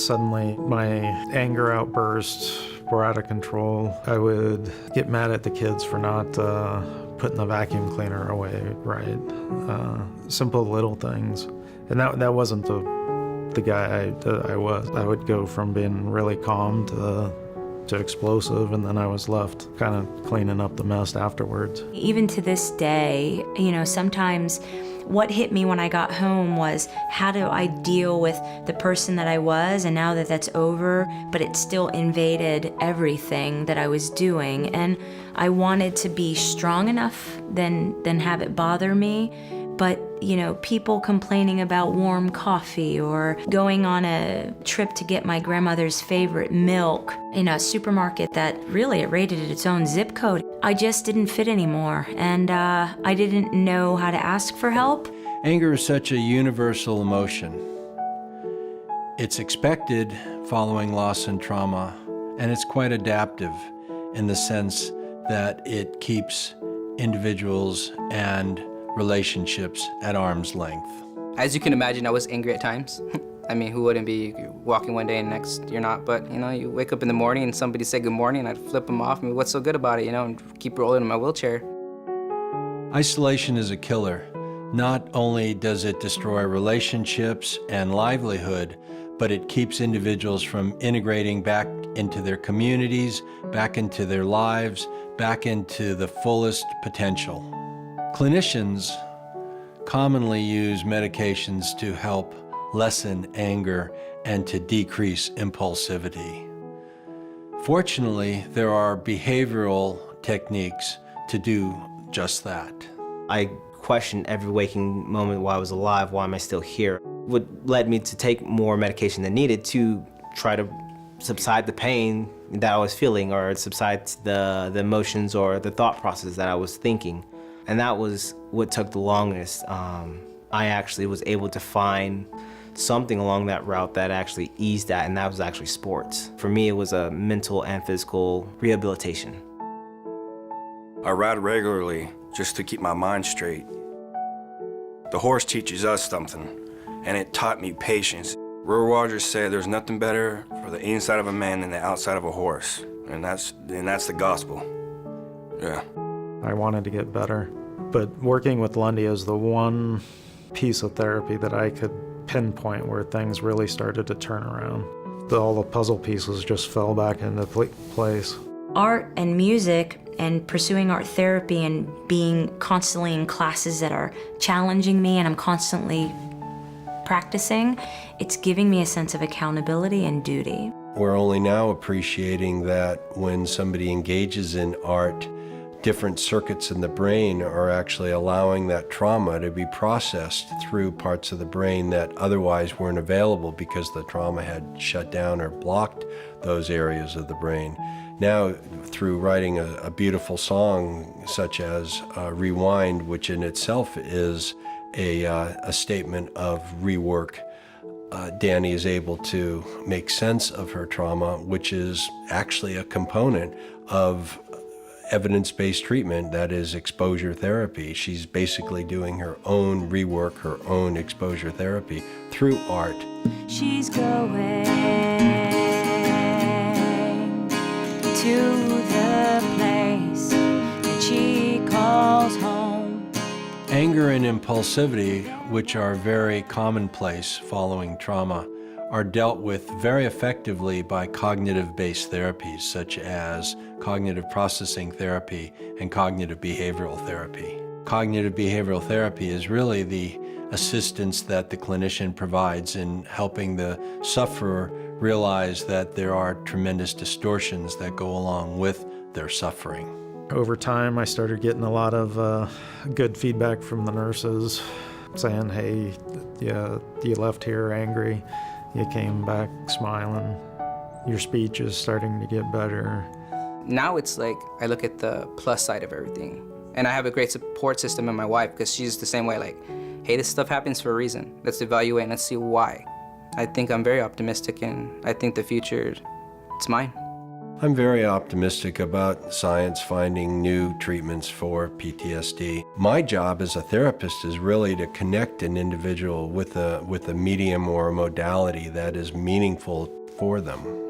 Suddenly, my anger outbursts were out of control. I would get mad at the kids for not putting the vacuum cleaner away right. Simple little things. And that wasn't the guy I was. I would go from being really calm to explosive, and then I was left kind of cleaning up the mess afterwards. Even to this day, sometimes what hit me when I got home was, how do I deal with the person that I was, and now that that's over, but it still invaded everything that I was doing. And I wanted to be strong enough than have it bother me. But, people complaining about warm coffee or going on a trip to get my grandmother's favorite milk in a supermarket that really rated its own zip code. I just didn't fit anymore, and I didn't know how to ask for help. Anger is such a universal emotion. It's expected following loss and trauma, and it's quite adaptive in the sense that it keeps individuals and relationships at arm's length. As you can imagine, I was angry at times. I mean, who wouldn't be? You're walking one day and next you're not, but you wake up in the morning and somebody say good morning, and I'd flip them off. I mean, what's so good about it, and keep rolling in my wheelchair. Isolation is a killer. Not only does it destroy relationships and livelihood, but it keeps individuals from integrating back into their communities, back into their lives, back into the fullest potential. Clinicians commonly use medications to help lessen anger and to decrease impulsivity. Fortunately, there are behavioral techniques to do just that. I questioned every waking moment while I was alive, why am I still here? What led me to take more medication than needed to try to subside the pain that I was feeling, or subside the emotions or the thought process that I was thinking. And that was what took the longest. I actually was able to find something along that route that actually eased that, and that was actually sports. For me, it was a mental and physical rehabilitation. I ride regularly just to keep my mind straight. The horse teaches us something, and it taught me patience. Roy Rogers said there's nothing better for the inside of a man than the outside of a horse, and that's the gospel. Yeah. I wanted to get better, but working with Lundy is the one piece of therapy that I could pinpoint where things really started to turn around. All the puzzle pieces just fell back into place. Art and music and pursuing art therapy and being constantly in classes that are challenging me and I'm constantly practicing, it's giving me a sense of accountability and duty. We're only now appreciating that when somebody engages in art, different circuits in the brain are actually allowing that trauma to be processed through parts of the brain that otherwise weren't available because the trauma had shut down or blocked those areas of the brain. Now, through writing a beautiful song such as Rewind, which in itself is a statement of rework, Danny is able to make sense of her trauma, which is actually a component of evidence-based treatment, that is exposure therapy. She's basically doing her own rework, her own exposure therapy through art. She's going to the place that she calls home. Anger and impulsivity, which are very commonplace following trauma, are dealt with very effectively by cognitive-based therapies such as cognitive processing therapy and cognitive behavioral therapy. Cognitive behavioral therapy is really the assistance that the clinician provides in helping the sufferer realize that there are tremendous distortions that go along with their suffering. Over time, I started getting a lot of good feedback from the nurses saying, hey, yeah, you left here angry. You came back smiling. Your speech is starting to get better. Now it's like I look at the plus side of everything. And I have a great support system in my wife because she's the same way, like, hey, this stuff happens for a reason. Let's evaluate and let's see why. I think I'm very optimistic and I think the future, it's mine. I'm very optimistic about science finding new treatments for PTSD. My job as a therapist is really to connect an individual with a medium or a modality that is meaningful for them.